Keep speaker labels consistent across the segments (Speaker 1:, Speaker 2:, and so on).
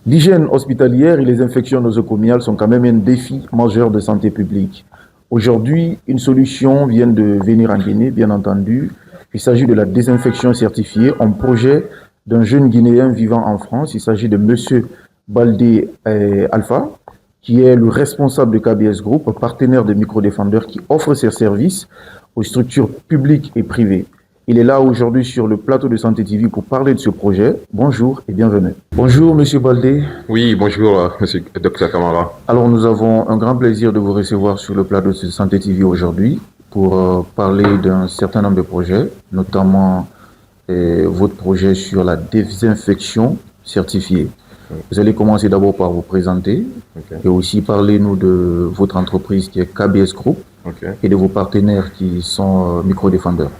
Speaker 1: L'hygiène hospitalière et les infections nosocomiales sont quand même un défi majeur de santé publique. Aujourd'hui, une solution vient de venir en Guinée, bien entendu. Il s'agit de la désinfection certifiée, un projet d'un jeune Guinéen vivant en France. Il s'agit de Monsieur Baldé Alpha, qui est le responsable de KBS Group, partenaire de Microdéfendeurs qui offre ses services aux structures publiques et privées. Il est là aujourd'hui sur le plateau de Santé TV pour parler de ce projet. Bonjour et bienvenue. Bonjour Monsieur Baldé.
Speaker 2: Oui, bonjour, monsieur Dr Kamara.
Speaker 1: Alors nous avons un grand plaisir de vous recevoir sur le plateau de Santé TV aujourd'hui pour parler d'un certain nombre de projets, notamment votre projet sur la désinfection certifiée. Vous allez commencer d'abord par vous présenter et aussi parler-nous de votre entreprise qui est KBS Group et de vos partenaires qui sont Microdéfendeurs.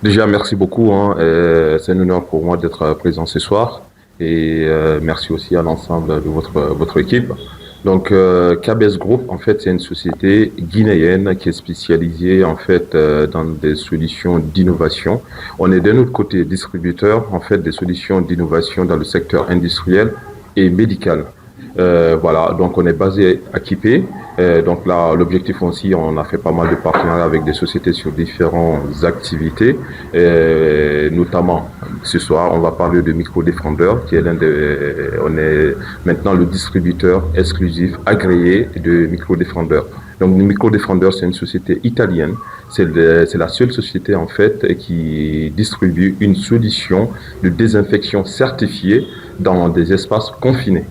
Speaker 2: Déjà, merci beaucoup. C'est un honneur pour moi d'être présent ce soir et merci aussi à l'ensemble de votre équipe. Donc, KBS Group, en fait, c'est une société guinéenne qui est spécialisée, en fait, dans des solutions d'innovation. On est d'un autre côté distributeur, en fait, des solutions d'innovation dans le secteur industriel et médical. Voilà, donc on est basé à Kipé. Donc là, l'objectif aussi, on a fait pas mal de partenariats avec des sociétés sur différentes activités. Notamment, ce soir, on va parler de Microdéfendeurs, qui est on est maintenant le distributeur exclusif agréé de Microdéfendeurs. Donc, Microdéfendeurs, c'est une société italienne. C'est la seule société, en fait, qui distribue une solution de désinfection certifiée dans des espaces confinés.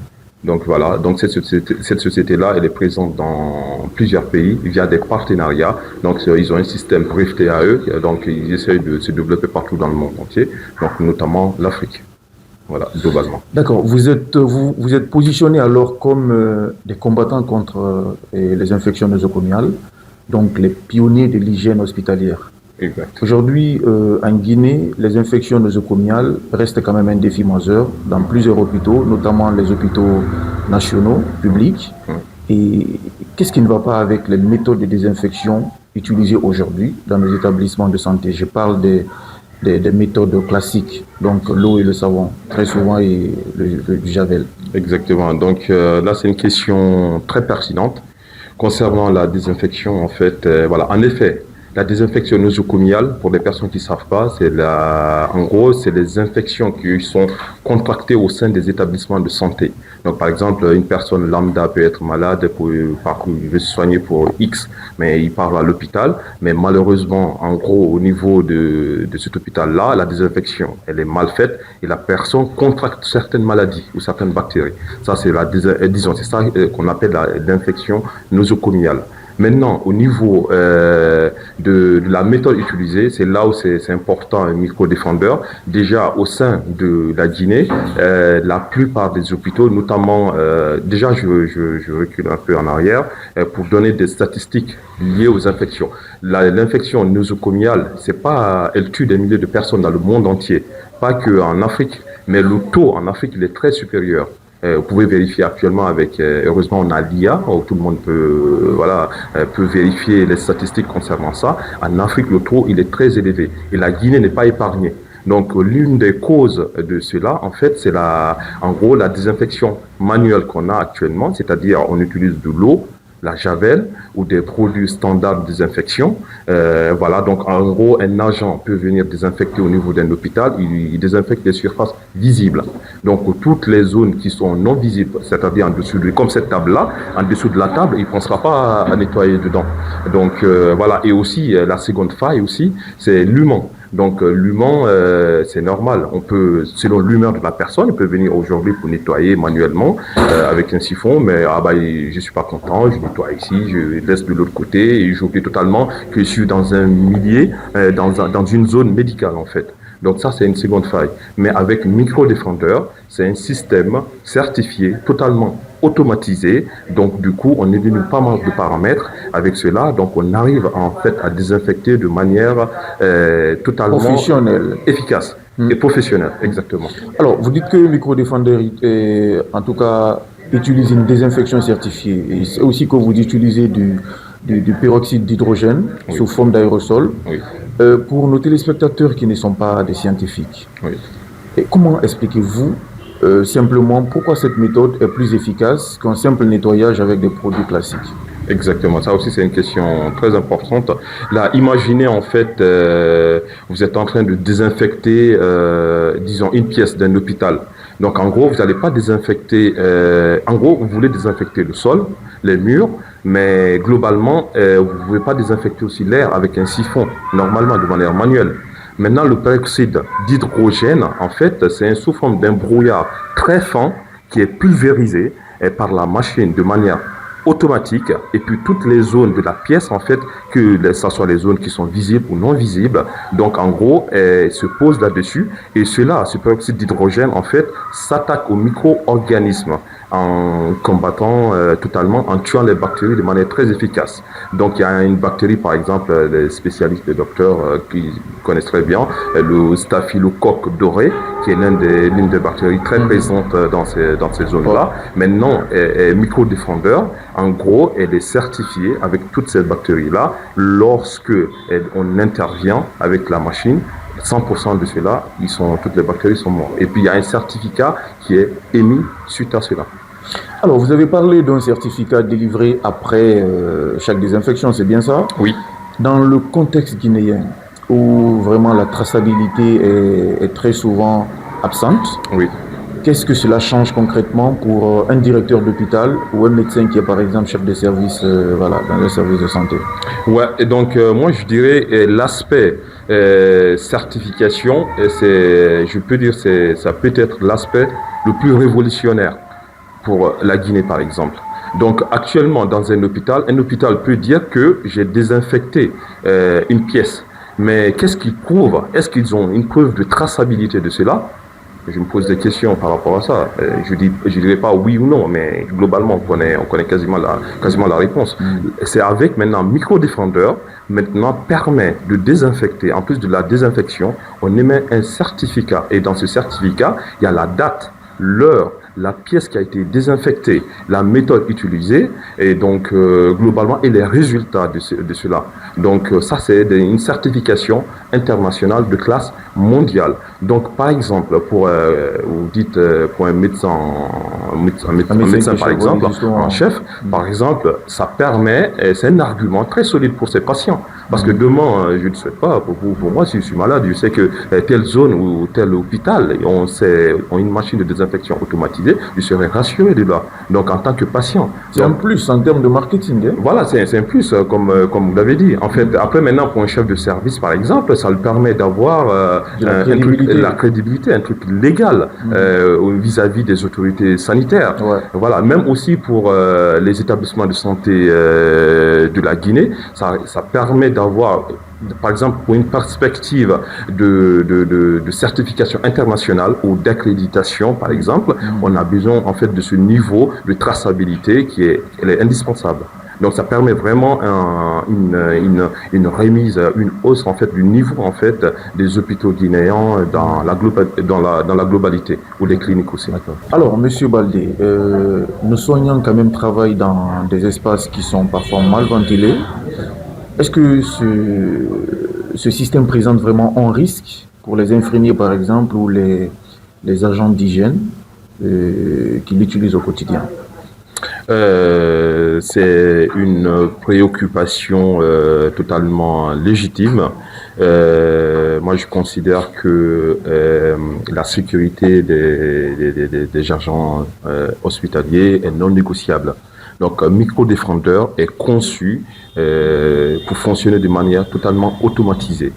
Speaker 2: Donc voilà, donc cette société-là, elle est présente dans plusieurs pays via des partenariats. Donc ils ont un système breveté à eux, donc ils essayent de se développer partout dans le monde entier, donc notamment l'Afrique. Voilà, globalement.
Speaker 1: D'accord, vous êtes positionné alors comme des combattants contre les infections nosocomiales, donc les pionniers de l'hygiène hospitalière.
Speaker 2: Exact.
Speaker 1: Aujourd'hui, en Guinée, les infections nosocomiales restent quand même un défi majeur dans plusieurs hôpitaux, notamment les hôpitaux nationaux, publics. Et qu'est-ce qui ne va pas avec les méthodes de désinfection utilisées aujourd'hui dans nos établissements de santé? Je parle des méthodes classiques, donc l'eau et le savon, très souvent, et le javel.
Speaker 2: Exactement. Donc là, c'est une question très pertinente concernant la désinfection. En fait, voilà, en effet. La désinfection nosocomiale, pour les personnes qui ne savent pas, en gros, c'est les infections qui sont contractées au sein des établissements de santé. Donc, par exemple, une personne lambda peut être malade, il veut se soigner pour X, mais il part à l'hôpital. Mais malheureusement, en gros, au niveau de cet hôpital-là, la désinfection, elle est mal faite et la personne contracte certaines maladies ou certaines bactéries. Ça, c'est c'est ça qu'on appelle l'infection nosocomiale. Maintenant, au niveau de la méthode utilisée, c'est là où c'est important un microdéfendeur. Déjà, au sein de la Guinée, la plupart des hôpitaux, notamment, déjà, je recule un peu en arrière pour donner des statistiques liées aux infections. L'infection nosocomiale, elle tue des milliers de personnes dans le monde entier, pas qu'en Afrique, mais le taux en Afrique, il est très supérieur. Vous pouvez vérifier actuellement avec, heureusement on a l'IA, où tout le monde peut vérifier les statistiques concernant ça. En Afrique, le taux, il est très élevé et la Guinée n'est pas épargnée. Donc, l'une des causes de cela, en fait, c'est en gros, la désinfection manuelle qu'on a actuellement, c'est-à-dire on utilise de l'eau, la javel ou des produits standards de désinfection. Voilà, donc en gros, un agent peut venir désinfecter au niveau d'un hôpital, il désinfecte les surfaces visibles. Donc toutes les zones qui sont non visibles, c'est-à-dire en dessous comme cette table-là, en dessous de la table, il ne pensera pas à nettoyer dedans. Donc voilà, et aussi la seconde faille aussi, c'est l'humain. Donc l'humain, c'est normal. On peut, selon l'humeur de la personne, il peut venir aujourd'hui pour nettoyer manuellement avec un siphon, mais je suis pas content, je nettoie ici, je laisse de l'autre côté et j'oublie totalement que je suis dans un milieu, dans une zone médicale en fait. Donc ça, c'est une seconde faille. Mais avec Microdéfendeur, c'est un système certifié, totalement automatisé. Donc du coup, on élimine pas mal de paramètres avec cela. Donc on arrive en fait à désinfecter de manière totalement efficace et professionnelle. Exactement.
Speaker 1: Alors, vous dites que Microdéfendeur, en tout cas, utilise une désinfection certifiée. Et c'est aussi que vous utilisez du peroxyde d'hydrogène sous forme d'aérosol.
Speaker 2: Oui.
Speaker 1: Pour nos téléspectateurs qui ne sont pas des scientifiques,
Speaker 2: Oui.
Speaker 1: et comment expliquez-vous simplement, pourquoi cette méthode est plus efficace qu'un simple nettoyage avec des produits classiques?
Speaker 2: Exactement, ça aussi c'est une question très importante. Là, imaginez en fait, vous êtes en train de désinfecter, disons, une pièce d'un hôpital. Donc en gros, vous n'allez pas désinfecter, en gros, vous voulez désinfecter le sol, les murs, mais globalement, vous ne pouvez pas désinfecter aussi l'air avec un siphon, normalement de manière manuelle. Maintenant, le peroxyde d'hydrogène, en fait, c'est sous forme d'un brouillard très fin qui est pulvérisé par la machine de manière automatique, et puis toutes les zones de la pièce, en fait, que ce soit les zones qui sont visibles ou non visibles, donc en gros, se pose là-dessus, et cela, ce peroxyde d'hydrogène, en fait, s'attaque aux micro-organismes en combattant totalement, en tuant les bactéries de manière très efficace. Donc il y a une bactérie, par exemple, les spécialistes, les docteurs qui connaissent très bien, le staphylocoque doré, qui est l'une des bactéries très présentes dans ces zones-là. Maintenant, micro-défendeur, en gros, elle est certifiée avec toutes ces bactéries-là lorsque on intervient avec la machine. 100% de cela, toutes les bactéries sont mortes. Et puis il y a un certificat qui est émis suite à cela.
Speaker 1: Alors, vous avez parlé d'un certificat délivré après chaque désinfection, c'est bien ça?
Speaker 2: Oui.
Speaker 1: Dans le contexte guinéen, où vraiment la traçabilité est très souvent absente,
Speaker 2: oui.
Speaker 1: Qu'est-ce que cela change concrètement pour un directeur d'hôpital ou un médecin qui est par exemple chef de service dans le service de santé?
Speaker 2: Ouais, et donc moi je dirais l'aspect certification, je peux dire ça peut être l'aspect le plus révolutionnaire pour la Guinée par exemple. Donc actuellement dans un hôpital peut dire que j'ai désinfecté une pièce. Mais qu'est-ce qu'ils prouvent? Est-ce qu'ils ont une preuve de traçabilité de cela? Je me pose des questions par rapport à ça. Je dirais pas oui ou non, mais globalement, on connaît quasiment la réponse. C'est avec maintenant micro-défendeur, maintenant permet de désinfecter. En plus de la désinfection, on émet un certificat. Et dans ce certificat, il y a la date, l'heure, la pièce qui a été désinfectée, la méthode utilisée, et donc globalement, et les résultats de cela. Donc ça, c'est une certification internationale de classe mondiale. Donc par exemple, vous dites pour un médecin par exemple, en chef, par exemple, ça permet, c'est un argument très solide pour ses patients. Parce que demain, je ne souhaite pas, pour moi, si je suis malade, je sais que telle zone ou tel hôpital ont une machine de désinfection automatisée, je serai rassuré de là. Donc en tant que patient.
Speaker 1: C'est un plus en termes de marketing. Hein?
Speaker 2: Voilà, c'est un plus, comme vous l'avez dit. En fait, après maintenant, pour un chef de service, par exemple, ça lui permet d'avoir la crédibilité, un truc légal vis-à-vis des autorités sanitaires. Ouais. Voilà, même aussi pour les établissements de santé de la Guinée, ça permet d'avoir, par exemple, pour une perspective de certification internationale ou d'accréditation, par exemple, on a besoin en fait de ce niveau de traçabilité elle est indispensable. Donc ça permet vraiment une remise, une hausse en fait du niveau en fait des hôpitaux guinéens dans la globalité, ou les cliniques aussi.
Speaker 1: Alors, Monsieur Baldé, nos soignants quand même travaillent dans des espaces qui sont parfois mal ventilés. Est-ce que ce système présente vraiment un risque pour les infirmiers, par exemple, ou les agents d'hygiène qui l'utilisent au quotidien?
Speaker 2: C'est une préoccupation totalement légitime. Moi, je considère que la sécurité des agents hospitaliers est non négociable. Donc, un micro-défendeur est conçu pour fonctionner de manière totalement automatisée,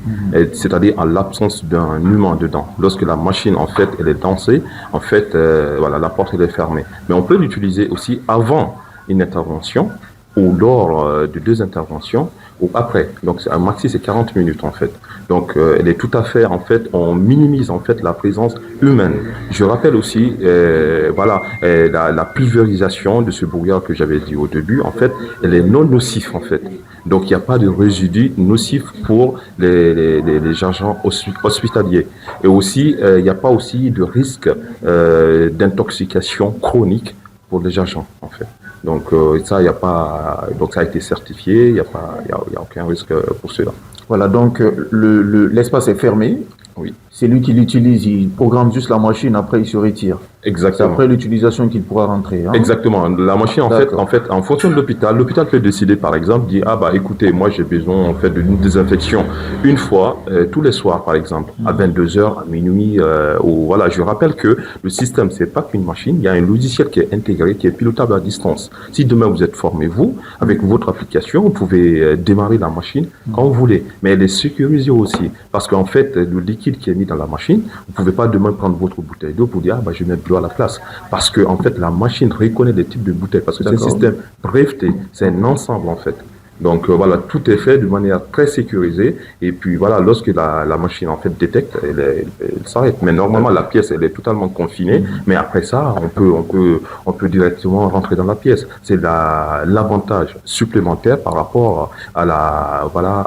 Speaker 2: c'est-à-dire en l'absence d'un humain dedans. Lorsque la machine, en fait, elle est lancée, en fait, la porte elle est fermée. Mais on peut l'utiliser aussi avant une intervention ou lors de 2 interventions ou après. Donc, un maxi, c'est 40 minutes, en fait. Donc, elle est tout à fait, en fait, on minimise, en fait, la présence humaine. Je rappelle aussi, la pulvérisation de ce brouillard que j'avais dit au début, en fait, elle est non nocif, en fait. Donc, il n'y a pas de résidus nocifs pour les agents hospitaliers. Et aussi, il n'y a pas aussi de risque d'intoxication chronique pour les agents, en fait. Donc ça, il y a pas. Donc ça a été certifié. Il y a aucun risque pour cela.
Speaker 1: Voilà. Donc l'espace est fermé.
Speaker 2: Oui.
Speaker 1: c'est lui qui l'utilise, il programme juste la machine, après il se retire. C'est
Speaker 2: Exactement.
Speaker 1: après l'utilisation qu'il pourra rentrer. Hein?
Speaker 2: Exactement. La machine,
Speaker 1: D'accord.
Speaker 2: en fait, en fonction de l'hôpital peut décider, par exemple, dire, ah bah écoutez, moi j'ai besoin en fait d'une désinfection une fois tous les soirs, par exemple, à 22 heures, à minuit. Ou voilà. Je rappelle que le système, c'est pas qu'une machine, il y a un logiciel qui est intégré, qui est pilotable à distance. Si demain vous êtes formé, vous, avec votre application, vous pouvez démarrer la machine quand vous voulez. Mais elle est sécurisée aussi, parce qu'en fait, le liquide qui est mis dans la machine, vous pouvez pas demain prendre votre bouteille d'eau pour dire, ah bah je vais mettre de l'eau à la place. Parce que, en fait, la machine reconnaît des types de bouteilles, parce que c'est un
Speaker 1: D'accord.
Speaker 2: système breveté, c'est un ensemble, en fait. Donc voilà, tout est fait de manière très sécurisée. Et puis voilà, lorsque la machine en fait détecte, elle s'arrête. Mais normalement, la pièce, elle est totalement confinée. Mais après ça, on peut directement rentrer dans la pièce. C'est l'avantage supplémentaire par rapport à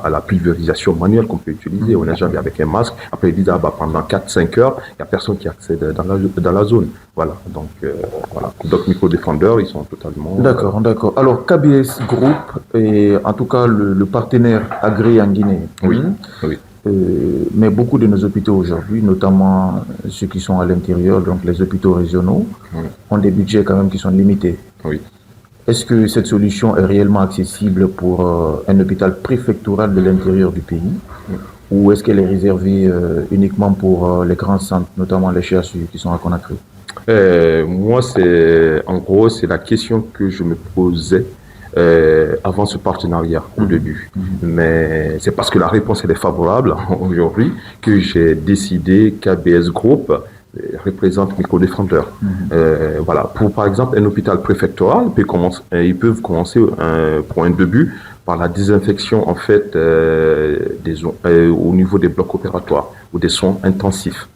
Speaker 2: à la pulvérisation manuelle qu'on peut utiliser. On est jamais avec un masque. Après, ils disent, ah bah, pendant 4-5 heures, il n'y a personne qui accède dans la zone. Voilà. Donc, voilà. Donc, micro-défendeurs, ils sont totalement.
Speaker 1: D'accord, d'accord. Alors, KBS Group est en tout cas le partenaire agréé en Guinée.
Speaker 2: Oui, oui.
Speaker 1: Mais beaucoup de nos hôpitaux aujourd'hui, notamment ceux qui sont à l'intérieur, donc les hôpitaux régionaux, ont des budgets quand même qui sont limités.
Speaker 2: Oui.
Speaker 1: Est-ce que cette solution est réellement accessible pour un hôpital préfectoral de l'intérieur du pays? Ou est-ce qu'elle est réservée uniquement pour les grands centres, notamment les CHU qui sont à Conakry?
Speaker 2: Moi, en gros, c'est la question que je me posais avant ce partenariat au début. Mais c'est parce que la réponse elle est favorable aujourd'hui que j'ai décidé qu'ABS Group représente Micro-Défendeurs. Voilà. Pour, par exemple, un hôpital préfectoral, ils peuvent commencer pour un début par la désinfection en fait au niveau des blocs opératoires ou des soins intensifs.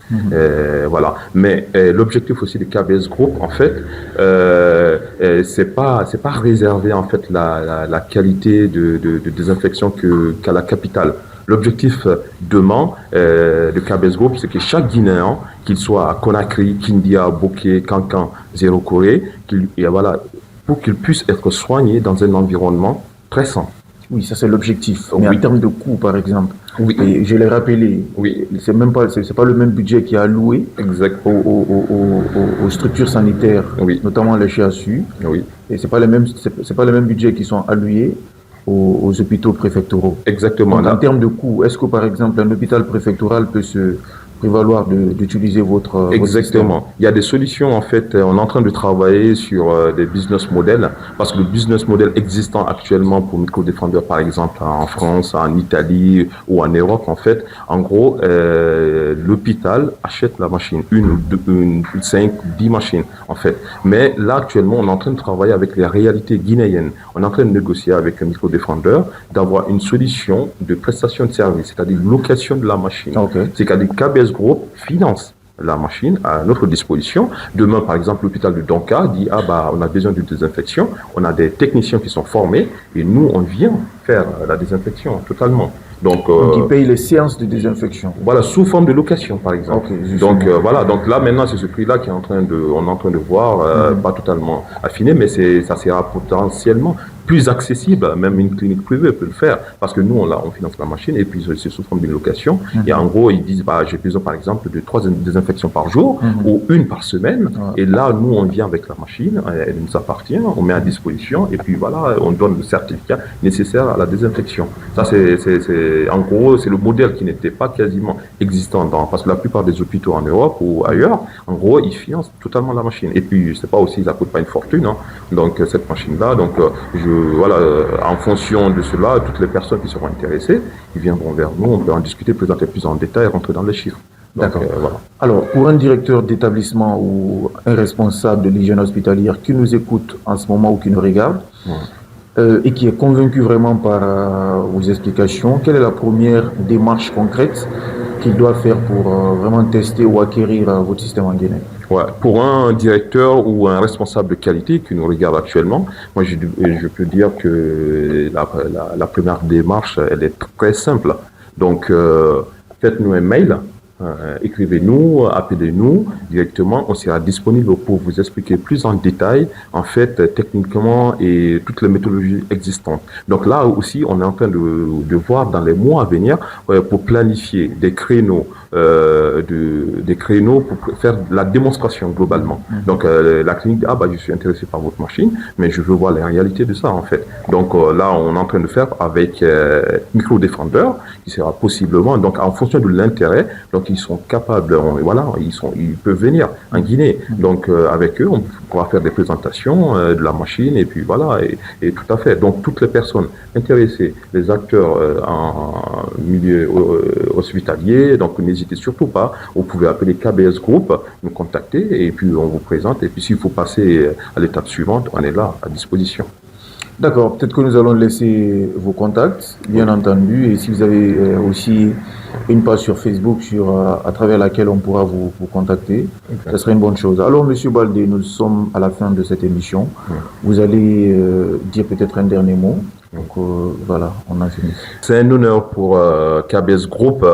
Speaker 2: Voilà. Mais l'objectif aussi du KBS Group, en fait, c'est pas réservé en fait la qualité de désinfection qu'à la capitale. L'objectif demain de KBS Group, c'est que chaque Guinéen, qu'il soit à Conakry, Kindia, Bokeh, Kankan, Zéro Corée, voilà, pour qu'il puisse être soigné dans un environnement très sain.
Speaker 1: Oui, ça c'est l'objectif. Mais
Speaker 2: Oui.
Speaker 1: en termes de coût, par exemple,
Speaker 2: Oui.
Speaker 1: et je l'ai rappelé,
Speaker 2: Oui.
Speaker 1: c'est pas le même budget qui est alloué
Speaker 2: Exact.
Speaker 1: aux structures sanitaires,
Speaker 2: Oui.
Speaker 1: notamment les CHU,
Speaker 2: Oui.
Speaker 1: et c'est pas les mêmes budgets qui sont alloués aux hôpitaux préfectoraux.
Speaker 2: Exactement.
Speaker 1: Donc,
Speaker 2: Là,
Speaker 1: en termes de coût, est-ce que par exemple un hôpital préfectoral peut se prévaloir d'utiliser votre système?
Speaker 2: exactement. Il y a des solutions, en fait. On est en train de travailler sur des business models parce que le business model existant actuellement pour Micro-Défendeurs, par exemple, en France, en Italie ou en Europe, en fait, en gros, l'hôpital achète la machine, une ou deux, 5, 10 machines, en fait. Mais là, actuellement, on est en train de travailler avec les réalités guinéennes. On est en train de négocier avec un Micro-Défendeur d'avoir une solution de prestation de service, c'est-à-dire location de la machine.
Speaker 1: Okay.
Speaker 2: C'est-à-dire KBS Group finance la machine à notre disposition. Demain, par exemple, l'hôpital de Donka dit, ah bah, on a besoin d'une désinfection, on a des techniciens qui sont formés et nous, on vient faire la désinfection totalement. Donc
Speaker 1: ils payent les séances de désinfection.
Speaker 2: Voilà, sous forme de location, par exemple.
Speaker 1: Okay,
Speaker 2: donc voilà, donc là maintenant c'est ce prix-là qu'on est en train de voir, pas totalement affiné, mais ça sera potentiellement plus accessible, même une clinique privée peut le faire, parce que nous on finance la machine et puis c'est sous forme d'une location. Et en gros ils disent bah j'ai besoin par exemple de 3 désinfections par jour ou une par semaine. Et là nous on vient avec la machine, elle nous appartient, on met à disposition et puis voilà on donne le certificat nécessaire à la désinfection. Ça en gros c'est le modèle qui n'était pas quasiment existant parce que la plupart des hôpitaux en Europe ou ailleurs, en gros ils financent totalement la machine. Et puis c'est pas aussi ça coûte pas une fortune, hein. Donc cette machine là, donc voilà, en fonction de cela, toutes les personnes qui seront intéressées, ils viendront vers nous, on peut en discuter, présenter plus en détail et rentrer dans les chiffres.
Speaker 1: D'accord.
Speaker 2: Voilà.
Speaker 1: Alors, pour un directeur d'établissement ou un responsable de l'hygiène hospitalière qui nous écoute en ce moment ou qui nous regarde, et qui est convaincu vraiment par vos explications, quelle est la première démarche concrète qu'il doit faire pour vraiment tester ou acquérir votre système en Guinée?
Speaker 2: Ouais, pour un directeur ou un responsable de qualité qui nous regarde actuellement, moi je peux dire que la première démarche, elle est très simple. Donc, faites-nous un mail, écrivez-nous, appelez-nous directement, on sera disponible pour vous expliquer plus en détail, en fait, techniquement et toutes les méthodologies existantes. Donc là aussi, on est en train de voir dans les mois à venir pour planifier des créneaux des créneaux pour faire la démonstration globalement. Donc la clinique dit, je suis intéressé par votre machine, mais je veux voir la réalité de ça en fait. Donc là, on est en train de faire avec Microdéfendeur, qui sera possiblement, donc en fonction de l'intérêt, donc ils sont capables, ils peuvent venir en Guinée. Donc avec eux, on pourra faire des présentations de la machine et puis voilà, et tout à fait. Donc toutes les personnes intéressées, les acteurs en milieu hospitalier, donc n'hésitez surtout pas, vous pouvez appeler KBS Group, nous contacter et puis on vous présente. Et puis s'il faut passer à l'étape suivante, on est là à disposition.
Speaker 1: D'accord, peut-être que nous allons laisser vos contacts, bien entendu, et si vous avez aussi une page sur Facebook à travers laquelle on pourra vous contacter, ça serait une bonne chose. Alors, Monsieur Baldé, nous sommes à la fin de cette émission. Vous allez dire peut-être un dernier mot. Donc voilà, on a fini.
Speaker 2: C'est un honneur pour KBS Group,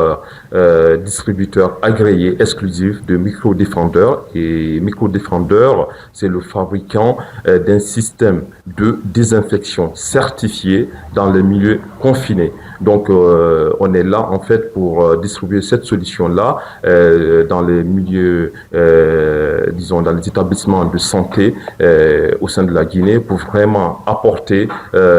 Speaker 2: distributeur agréé exclusif de Microdéfendeur. Et Microdéfendeur, c'est le fabricant d'un système de désinfection certifié dans les milieux confinés. Donc on est là en fait pour distribuer cette solution-là dans les milieux, disons dans les établissements de santé au sein de la Guinée pour vraiment apporter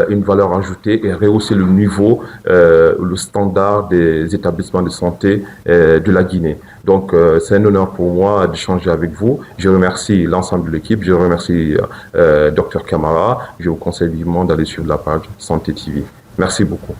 Speaker 2: une valeur ajoutée et rehausser le niveau, le standard des établissements de santé de la Guinée. Donc c'est un honneur pour moi d'échanger avec vous. Je remercie l'ensemble de l'équipe, je remercie Dr Camara. Je vous conseille vivement d'aller suivre la page Santé TV. Merci beaucoup.